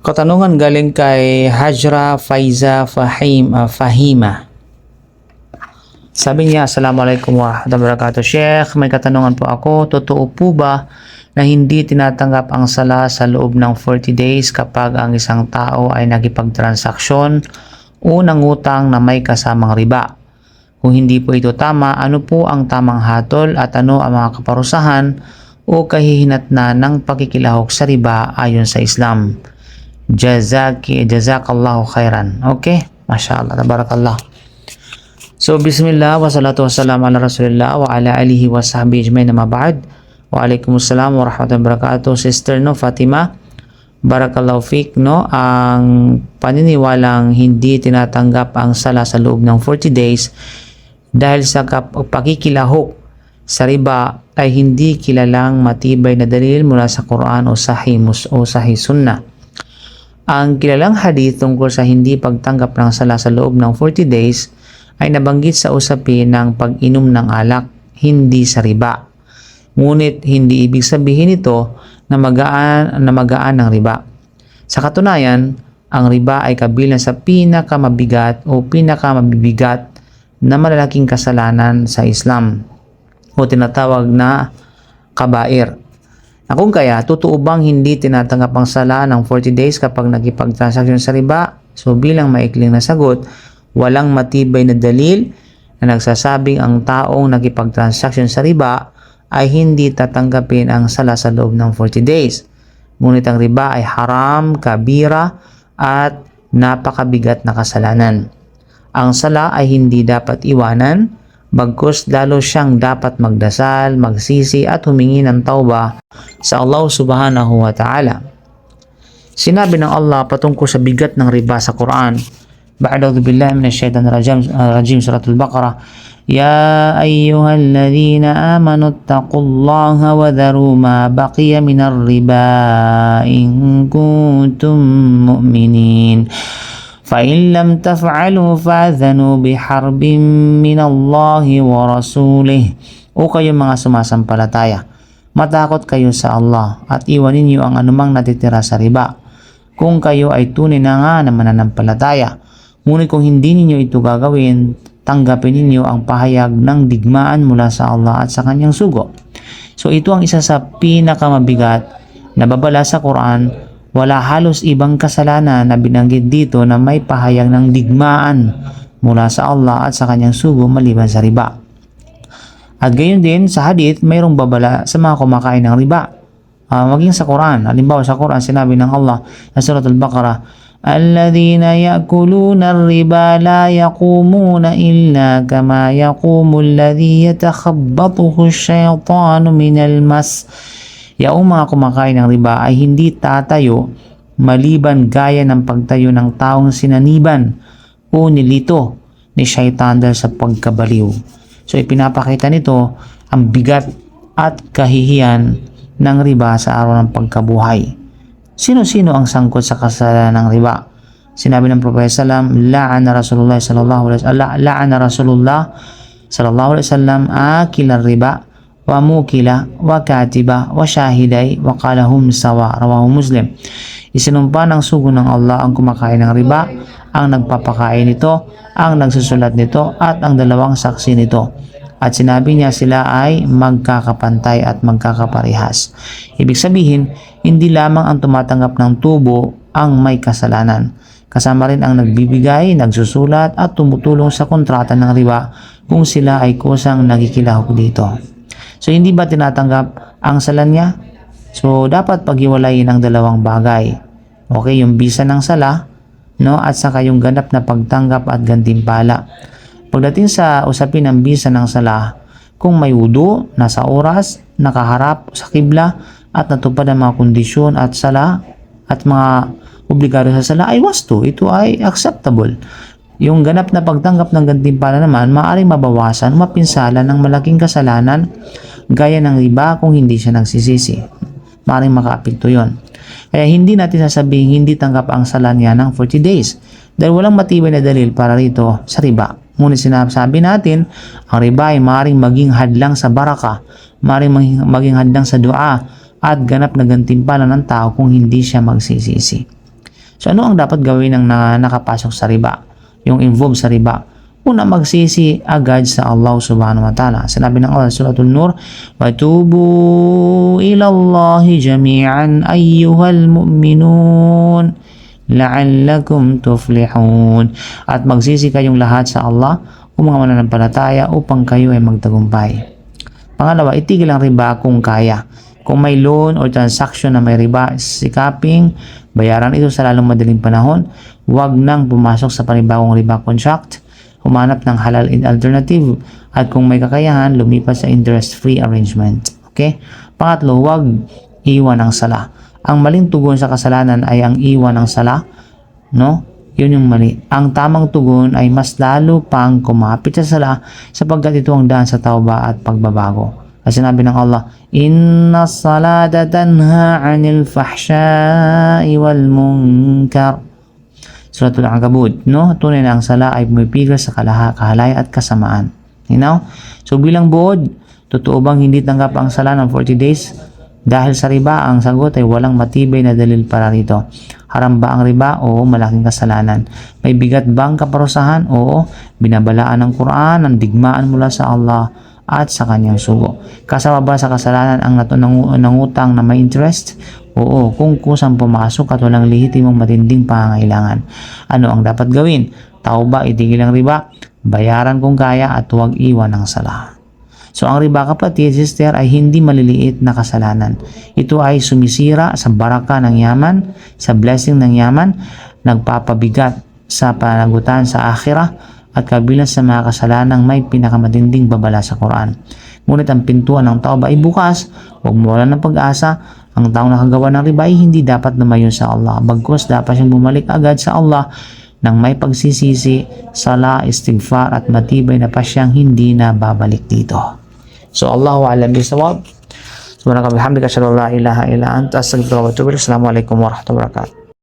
Katanungan galing kay Hajra Faiza Fahima. Sabi niya, Assalamualaikum warahmatullahi wabarakatuh. Sheikh, may katanungan po ako. Totoo po ba na hindi tinatanggap ang sala sa loob ng 40 days kapag ang isang tao ay nakipagtransaksyon o nangutang na may kasamang riba? Kung hindi po ito tama, ano po ang tamang hatol at ano ang mga kaparusahan o kahihinatnan ng pakikilahok sa riba ayon sa Islam? Jazakallahu khairan. Okay, mashallah, tabarakallah. So bismillah wa salatu wassalamu ala rasulillah wa ala alihi wa sahbihi ajmain, amma ba'd. Wa alaikumussalam wa rahmatullahi wa barakatuh. Sister Fatima, barakallahu fik, ang paniniwalang hindi tinatanggap ang sala sa loob ng 40 days dahil sa pakikilahok sa riba ay hindi kilalang matibay na dalil mula sa Quran o Sahih Sunnah. Ang kilalang hadith tungkol sa hindi pagtanggap ng sala sa loob ng 40 days ay nabanggit sa usapin ng pag-inom ng alak, hindi sa riba. Ngunit hindi ibig sabihin ito na magaan ng riba. Sa katunayan, ang riba ay kabilang sa pinakamabigat o pinakamabibigat na malalaking kasalanan sa Islam o tinatawag na kabair. Kung kaya, totoo bang hindi tinatanggap ang sala ng 40 days kapag nakipagtransaksyon sa riba? So bilang maikling na sagot, walang matibay na dalil na nagsasabing ang taong nakipagtransaksyon sa riba ay hindi tatanggapin ang sala sa loob ng 40 days. Ngunit ang riba ay haram, kabira at napakabigat na kasalanan. Ang sala ay hindi dapat iwanan, bagkus lalo siyang dapat magdasal, magsisi at humingi ng tauba sa Allah subhanahu wa ta'ala. Sinabi ng Allah patungkol sa bigat ng riba sa Quran, Ba'udhu billahi minasyaitanir rajim, suratul Baqarah, Ya ayyuhalladhina amanu taqullaha wa dharu ma baqiya minar riba in kuntum mu'minin. فَإِنْ لَمْ تَفْعَلُوا فَأَذَنُوا بِحَرْبٍ مِّنَ اللَّهِ وَرَسُولِهِ. O kayong mga sumasampalataya, matakot kayo sa Allah at iwanin niyo ang anumang natitira sa riba kung kayo ay tunay na nga na mananampalataya. Ngunit kung hindi niyo ito gagawin, tanggapin niyo ang pahayag ng digmaan mula sa Allah at sa kanyang sugo. So ito ang isa sa pinakamabigat na babala sa Quran. Wala halos ibang kasalanan na binanggit dito na may pahayag ng digmaan mula sa Allah at sa kanyang sugo maliban sa riba. At gayon din sa hadith, mayroong babala sa mga kumakain ng riba. Maging sa Quran. Halimbawa sa Quran, sinabi ng Allah sa surat al-Baqarah, Alladhina ya'kuluna ar-riba la yaqumuna illa kama yaqumu alladhi yatakhabbathu asy-syaitanu minal mas. Yaong mga kumakain ng riba ay hindi tatayo maliban gaya ng pagtayo ng taong sinaniban o nilito ni syaitan dahil sa pagkabaliw. So ipinapakita nito ang bigat at kahihiyan ng riba sa araw ng pagkabuhay. Sino-sino ang sangkot sa kasalanan ng riba? Sinabi ng Propeta sallam, La'ana Rasulullah sallallahu alaihi wasallam akila riba wa mukila wa katiba wa shahiday wa qalahum sawa, rawahu Muslim. Isinumpa ng sugo ng Allah ang kumakain ng riba, ang nagpapakain nito, ang nagsusulat nito at ang dalawang saksi nito. At sinabi niya sila ay magkakapantay at magkakaparehas. Ibig sabihin, hindi lamang ang tumatanggap ng tubo ang may kasalanan. Kasama rin ang nagbibigay, nagsusulat at tumutulong sa kontrata ng riba kung sila ay kusang nagkikilahok dito. So hindi ba tinatanggap ang sala niya? So dapat paghiwalayin ang dalawang bagay. Okay, yung bisa ng sala, at saka yung ganap na pagtanggap at gantimpala. Pagdating sa usapin ng bisa ng sala, kung may wudu, nasa oras, nakaharap sa kibla at natupad ang mga kondisyon at sala at mga obligado sa sala ay wasto, ito ay acceptable. Yung ganap na pagtanggap ng gantimpala naman, maaaring mabawasan, mapinsala ng malaking kasalanan gaya ng riba kung hindi siya nagsisisi. Maaaring makaapekto yon. Kaya hindi natin sasabihin hindi tanggap ang sala niya ng 40 days dahil walang matibay na dalil para rito sa riba. Ngunit sinasabi natin, ang riba ay maaaring maging hadlang sa baraka, maaaring maging hadlang sa dua at ganap na gantimpala ng tao kung hindi siya magsisisi. So ano ang dapat gawin ng nakapasok sa riba? Yung involved sa riba. Una, magsisi agad sa Allah subhanahu wa ta'ala. Sinabi ng Allah sa Suratul Nur, "Watubu ila Allahi jami'an ayyuhal mu'minun la'allakum tuflihun." At magsisi kayong lahat sa Allah o mga mananampalataya upang kayo ay magtagumpay. Pangalawa, itigil ang riba kung kaya. Kung may loan or transaction na may riba, sikaping bayaran ito sa lalong madaling panahon. Huwag nang pumasok sa panibagong riba contract. Humanap ng halal alternative. At kung may kakayahan, lumipat sa interest-free arrangement. Okay? Pangatlo, huwag iwan ang sala. Ang maling tugon sa kasalanan ay ang iwan ng sala. No? Yun yung mali. Ang tamang tugon ay mas lalo pang kumapit sa sala sapagkat ito ang daan sa tauba at pagbabago. Kasi sinabi ng Allah, "Inna salata tanha 'anil fahsya'i wal munkar." Suratul Ankabut, no? Tunay na ang sala ay pumipigil sa kahalaya at kasamaan. You know? So bilang buod, totoo bang hindi tanggap ang sala ng 40 days? Dahil sa riba, ang sagot ay walang matibay na dalil para rito. Haram ba ang riba? Oo, malaking kasalanan. May bigat bang kaparusahan? Oo, binabalaan ng Quran ang digmaan mula sa Allah at sa kanyang sugo. Kasama ba sa kasalanan ang nangutang na may interest? Oo, kung kusang pumasok at walang lehitimong matinding pangangailangan. Ano ang dapat gawin? Tauba, itigil ang riba, bayaran kung kaya at huwag iwan ang sala. So ang riba, kapatid, sister, ay hindi maliliit na kasalanan. Ito ay sumisira sa baraka ng yaman, sa blessing ng yaman, nagpapabigat sa panagutan sa akhirah, at kabilang sa mga kasalanang may pinakamatinding babala sa Quran. Ngunit ang pintuan ng tauba ay bukas. Huwag mawalan ng pag-asa. Ang taong nakagawa ng riba ay hindi dapat lumayo sa Allah. Bagkus dapat siyang bumalik agad sa Allah nang may pagsisisi, sala, istighfar at matibay na pasyang hindi na babalik dito. So Allahu a'lam bisawab. Subhanaka wa bihamdika asyhadu an la ilaha illa anta astaghfiruka wa atubu ilaik. Assalamu alaikum warahmatullahi wabarakatuh.